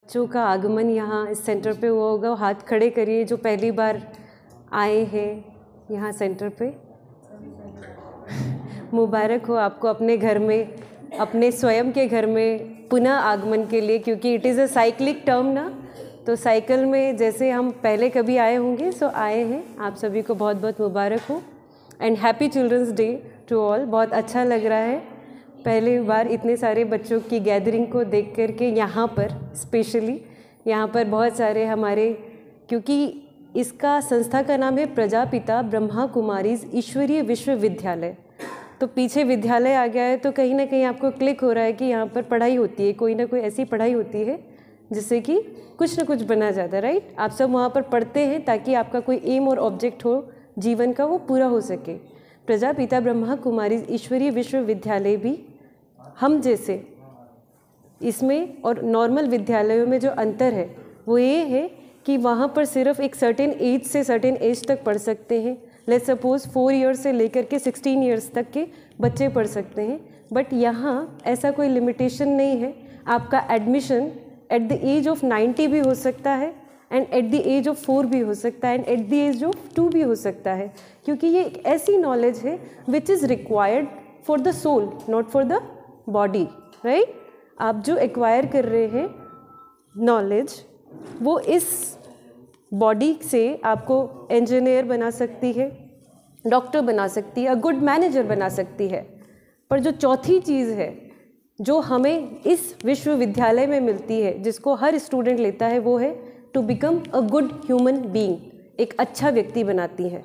बच्चों का आगमन यहाँ इस सेंटर पे हुआ होगा। हाथ खड़े करिए जो पहली बार आए हैं यहाँ सेंटर पे। मुबारक हो आपको अपने घर में, अपने स्वयं के घर में पुनः आगमन के लिए, क्योंकि it is a cyclic term ना। तो साइकिल में जैसे हम पहले कभी आए होंगे सो आए हैं। आप सभी को बहुत बहुत मुबारक हो and happy children's day to all. बहुत अच्छा लग रहा है पहली बार इतने सारे बच्चों की गैदरिंग को देख कर के यहाँ पर, स्पेशली यहाँ पर बहुत सारे हमारे, क्योंकि इसका संस्था का नाम है प्रजापिता ब्रह्मा कुमारीज ईश्वरीय विश्वविद्यालय। तो पीछे विद्यालय आ गया है तो कहीं ना कहीं आपको क्लिक हो रहा है कि यहाँ पर पढ़ाई होती है, कोई ना कोई ऐसी पढ़ाई होती है जिससे कि कुछ ना कुछ बना जाता है, राइट। आप सब वहाँ पर पढ़ते हैं ताकि आपका कोई एम और ऑब्जेक्ट हो जीवन का, वो पूरा हो सके। प्रजापिता ब्रह्मा कुमारीज ईश्वरीय विश्वविद्यालय भी हम जैसे इसमें और नॉर्मल विद्यालयों में जो अंतर है वो ये है कि वहाँ पर सिर्फ एक सर्टेन एज से सर्टेन एज तक पढ़ सकते हैं। लेट्स सपोज 4 ईयर्स से लेकर के 16 ईयर्स तक के बच्चे पढ़ सकते हैं, बट यहाँ ऐसा कोई लिमिटेशन नहीं है। आपका admission at the age of 90 भी हो सकता है and at the age of 4 भी हो सकता है and at the age of 2 भी हो सकता है, क्योंकि ये एक ऐसी नॉलेज है which is required for the soul, not for the body, right. आप जो एक्वायर कर रहे हैं नॉलेज, वो इस बॉडी से आपको इंजीनियर बना सकती है, डॉक्टर बना सकती है, गुड मैनेजर बना सकती है। पर जो चौथी चीज़ है जो हमें इस विश्वविद्यालय में मिलती है, जिसको हर स्टूडेंट लेता है, वो है to become a good human being. एक अच्छा व्यक्ति बनाती है।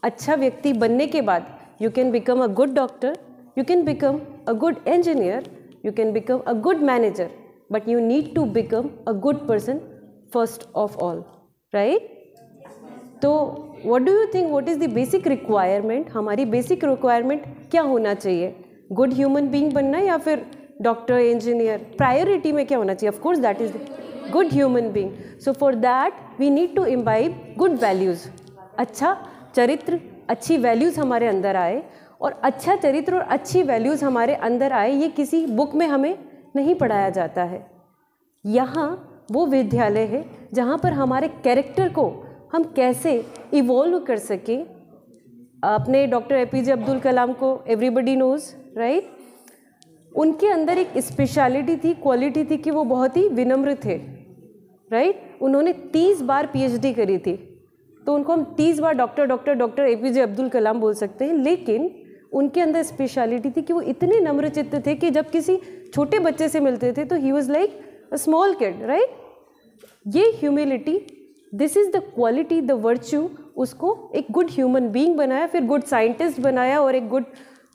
अच्छा व्यक्ति बनने के बाद you can become a good doctor, you can become a good engineer, you can become a good manager, but you need to become a good person first of all, right? तो what do you think, what is the basic requirement? हमारी basic requirement क्या होना चाहिए? good human being बनना या फिर doctor, engineer? Priority में क्या होना चाहिए? of course that is good human being. So for that we need to imbibe good values. अच्छा चरित्र, अच्छी वैल्यूज़ हमारे अंदर आए, और अच्छा चरित्र और अच्छी वैल्यूज़ हमारे अंदर आए, ये किसी बुक में हमें नहीं पढ़ाया जाता है। यहाँ वो विद्यालय है जहाँ पर हमारे कैरेक्टर को हम कैसे इवॉल्व कर सकें। अपने डॉक्टर एपीजे अब्दुल कलाम को एवरीबडी नोज, राइट। उनके अंदर एक स्पेशलिटी थी, क्वालिटी थी कि वो बहुत ही विनम्र थे, राइट। उन्होंने 30 बार पीएचडी करी थी, तो उनको हम 30 बार डॉक्टर एपीजे अब्दुल कलाम बोल सकते हैं। लेकिन उनके अंदर स्पेशलिटी थी कि वो इतने नम्र चित्त थे कि जब किसी छोटे बच्चे से मिलते थे तो he was like a small kid, right. ये humility, this is the quality, the virtue, उसको एक गुड ह्यूमन बीइंग बनाया, फिर गुड साइंटिस्ट बनाया और एक गुड,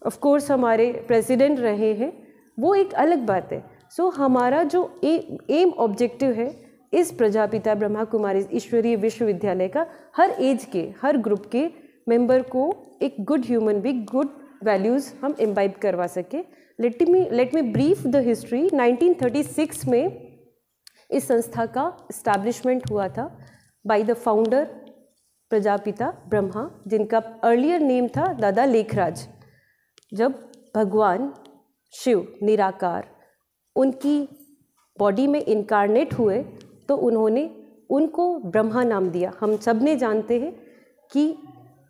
ऑफ कोर्स हमारे प्रेसिडेंट रहे हैं, वो एक अलग बात है। सो हमारा जो एम ऑब्जेक्टिव है इस प्रजापिता ब्रह्मा कुमारी ईश्वरीय विश्वविद्यालय का, हर एज के, हर ग्रुप के मेंबर को एक good human being, good values हम इम्बाइब करवा सके। Let me brief the history. 1936 में इस संस्था का इस्टेब्लिशमेंट हुआ था by the founder Prajapita Brahma, जिनका अर्लियर नेम था दादा लेखराज। जब भगवान शिव निराकार उनकी बॉडी में इनकारनेट हुए तो उन्होंने उनको ब्रह्मा नाम दिया। हम सब ने जानते हैं कि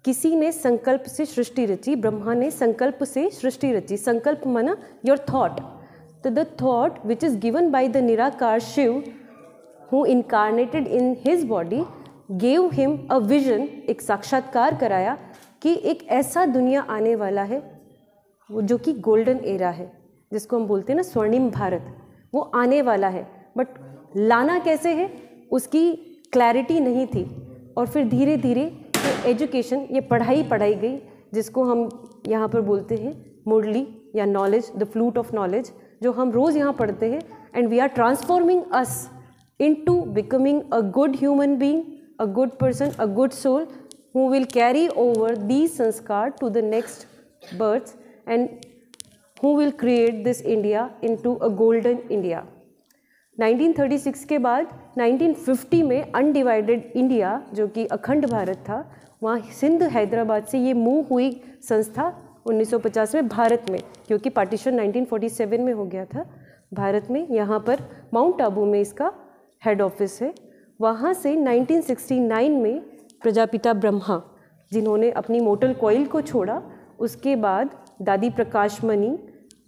किसी ने संकल्प से सृष्टि रची, ब्रह्मा ने संकल्प से सृष्टि रची। संकल्प माना योर थॉट, तो the thought which is given by the निराकार Shiv who incarnated in his body gave him a vision, एक साक्षात्कार कराया कि एक ऐसा दुनिया आने वाला है वो जो कि गोल्डन एरा है, जिसको हम बोलते हैं ना स्वर्णिम भारत, वो आने वाला है। बट लाना कैसे है उसकी क्लैरिटी नहीं थी। और फिर धीरे धीरे एजुकेशन, ये पढ़ाई गई, जिसको हम यहाँ पर बोलते हैं मुरली या knowledge, the flute of knowledge, जो हम रोज़ यहाँ पढ़ते हैं। And we are transforming us into becoming a good human being, a good person, a good soul who will carry over these संस्कार to the next birth and who will create this India into a golden India. 1936 के बाद 1950 में undivided India, जो कि अखंड भारत था, वहाँ सिंध हैदराबाद से ये मूव हुई संस्था 1950 में भारत में, क्योंकि पार्टीशन 1947 में हो गया था भारत में। यहाँ पर माउंट आबू में इसका हेड ऑफिस है। वहाँ से 1969 में प्रजापिता ब्रह्मा जिन्होंने अपनी मोटर कॉइल को छोड़ा, उसके बाद दादी प्रकाश मणि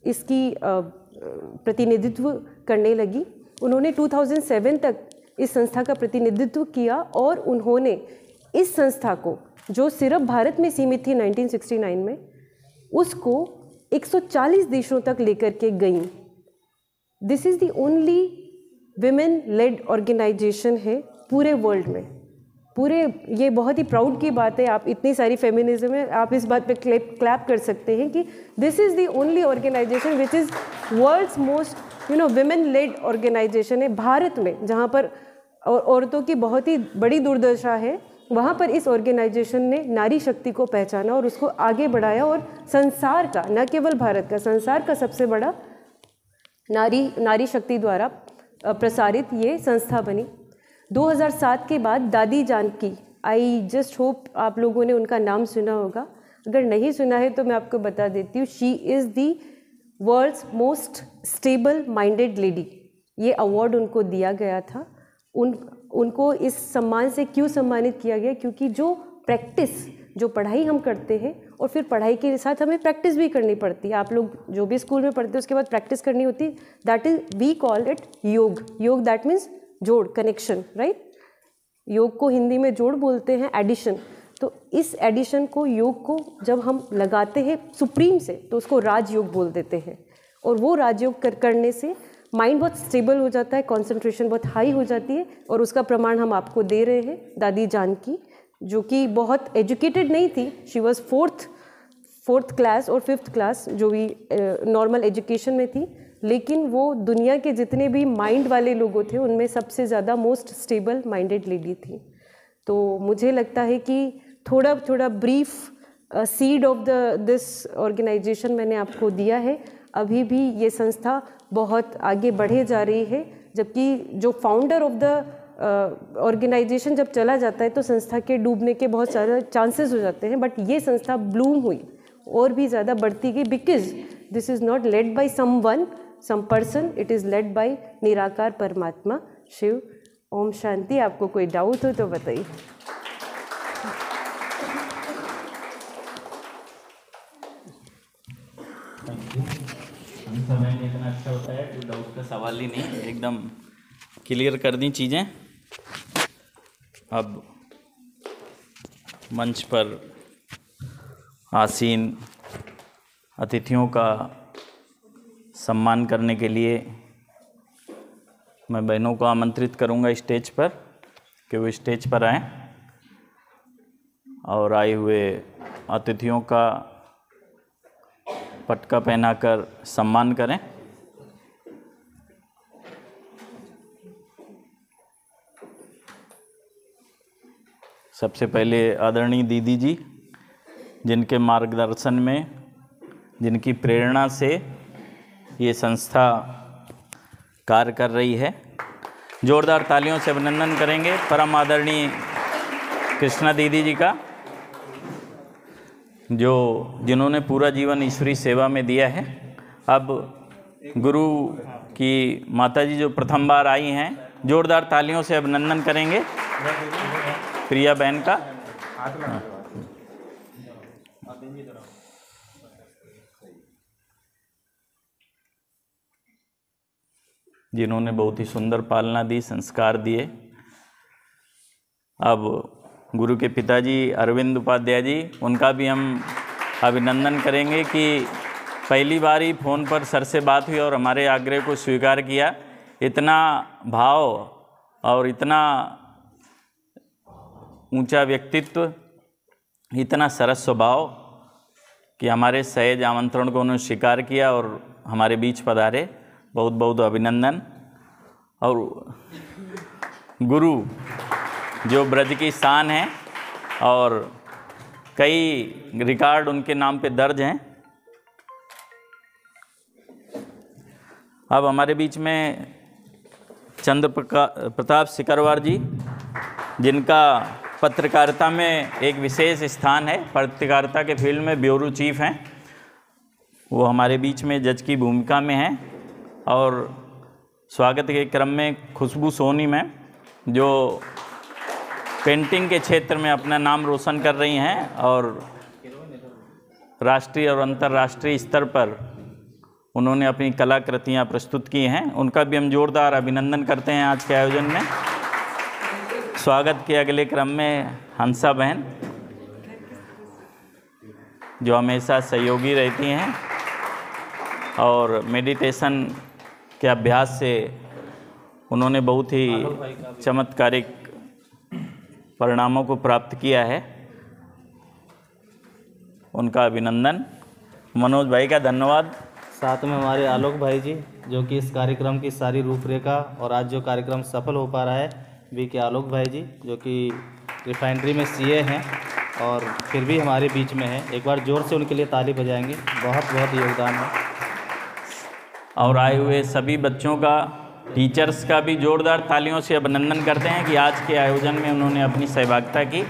इसकी प्रतिनिधित्व करने लगी। उन्होंने 2007 तक इस संस्था का प्रतिनिधित्व किया और उन्होंने इस संस्था को, जो सिर्फ भारत में सीमित थी 1969 में, उसको 140 देशों तक लेकर के गई। This is the only women led organisation है पूरे वर्ल्ड में। पूरे, ये बहुत ही प्राउड की बात है। आप इतनी सारी फेमिनिज्म है, आप इस बात पे क्लैप कर सकते हैं कि this is the only organisation which is world's most women led organisation है भारत में, जहाँ पर औरतों की बहुत ही बड़ी दुर्दशा है। वहाँ पर इस ऑर्गेनाइजेशन ने नारी शक्ति को पहचाना और उसको आगे बढ़ाया और संसार का, न केवल भारत का, संसार का सबसे बड़ा नारी शक्ति द्वारा प्रसारित ये संस्था बनी। 2007 के बाद दादी जानकी, आई जस्ट होप आप लोगों ने उनका नाम सुना होगा। अगर नहीं सुना है तो मैं आपको बता देती हूँ। She is the world's most stable minded lady. ये अवार्ड उनको दिया गया था। उनको इस सम्मान से क्यों सम्मानित किया गया? क्योंकि जो प्रैक्टिस, जो पढ़ाई हम करते हैं और फिर पढ़ाई के साथ हमें प्रैक्टिस भी करनी पड़ती है। आप लोग जो भी स्कूल में पढ़ते हैं उसके बाद प्रैक्टिस करनी होती है। That is we call it yoga. Yoga that means जोड़, कनेक्शन, राइट। योग को हिंदी में जोड़ बोलते हैं, एडिशन। तो इस एडिशन को, योग को जब हम लगाते हैं सुप्रीम से, तो उसको राजयोग बोल देते हैं। और वो राजयोग करने से माइंड बहुत स्टेबल हो जाता है, कंसंट्रेशन बहुत हाई हो जाती है। और उसका प्रमाण हम आपको दे रहे हैं दादी जानकी, जो कि बहुत एजुकेटेड नहीं थी। शी वॉज फोर्थ क्लास और 5th क्लास, जो भी नॉर्मल एजुकेशन में थी, लेकिन वो दुनिया के जितने भी माइंड वाले लोगों थे उनमें सबसे ज़्यादा मोस्ट स्टेबल माइंडेड लेडी थी। तो मुझे लगता है कि थोड़ा brief seed of this organisation मैंने आपको दिया है। अभी भी ये संस्था बहुत आगे बढ़े जा रही है, जबकि जो फाउंडर ऑफ द ऑर्गेनाइजेशन जब चला जाता है तो संस्था के डूबने के बहुत सारे चांसेस हो जाते हैं। बट ये संस्था ब्लूम हुई और भी ज़्यादा बढ़ती गई, because this is not led by some person, it is led by निराकार परमात्मा शिव। ओम शांति। आपको कोई डाउट हो तो बताइए। समय इतना अच्छा होता है कि डाउट का सवाल ही नहीं, एकदम क्लियर कर दी चीज़ें। अब मंच पर आसीन अतिथियों का सम्मान करने के लिए मैं बहनों को आमंत्रित करूंगा स्टेज पर कि वो स्टेज पर आएं और आए हुए अतिथियों का पटका पहनाकर सम्मान करें। सबसे पहले आदरणीय दीदी जी, जिनके मार्गदर्शन में, जिनकी प्रेरणा से ये संस्था कार्य कर रही है, जोरदार तालियों से अभिनंदन करेंगे परम आदरणीय कृष्णा दीदी जी का, जिन्होंने पूरा जीवन ईश्वरीय सेवा में दिया है। अब गुरु की माता जी जो प्रथम बार आई हैं, जोरदार तालियों से अभिनंदन करेंगे प्रिया बहन का। जिन्होंने बहुत ही सुंदर पालना दी, संस्कार दिए। अब गुरु के पिताजी अरविंद उपाध्याय जी, उनका भी हम अभिनंदन करेंगे कि पहली बार ही फ़ोन पर सर से बात हुई और हमारे आग्रह को स्वीकार किया। इतना भाव और इतना ऊंचा व्यक्तित्व, इतना सरस स्वभाव कि हमारे सहज आमंत्रण को उन्होंने स्वीकार किया और हमारे बीच पधारे। बहुत बहुत अभिनंदन। और गुरु जो ब्रज की शान है और कई रिकॉर्ड उनके नाम पे दर्ज हैं। अब हमारे बीच में चंद्र प्रताप सिकरवार जी, जिनका पत्रकारिता में एक विशेष स्थान है, पत्रकारिता के फील्ड में ब्यूरो चीफ हैं, वो हमारे बीच में जज की भूमिका में हैं और स्वागत के क्रम में खुशबू सोनी मैम, जो पेंटिंग के क्षेत्र में अपना नाम रोशन कर रही हैं और राष्ट्रीय और अंतर्राष्ट्रीय स्तर पर उन्होंने अपनी कलाकृतियाँ प्रस्तुत की हैं। उनका भी हम जोरदार अभिनंदन करते हैं आज के आयोजन में। स्वागत के अगले क्रम में हंसा बहन, जो हमेशा सहयोगी रहती हैं और मेडिटेशन के अभ्यास से उन्होंने बहुत ही चमत्कारिक परिणामों को प्राप्त किया है। उनका अभिनंदन। मनोज भाई का धन्यवाद। साथ में हमारे आलोक भाई जी, जो कि इस कार्यक्रम की सारी रूपरेखा और आज जो कार्यक्रम सफल हो पा रहा है, के आलोक भाई जी, जो कि रिफाइनरी में सीए हैं और फिर भी हमारे बीच में हैं। एक बार जोर से उनके लिए ताली बजाएंगे, बहुत बहुत योगदान है। और आए हुए सभी बच्चों का, टीचर्स का भी जोरदार तालियों से अभिनंदन करते हैं कि आज के आयोजन में उन्होंने अपनी सहभागिता की।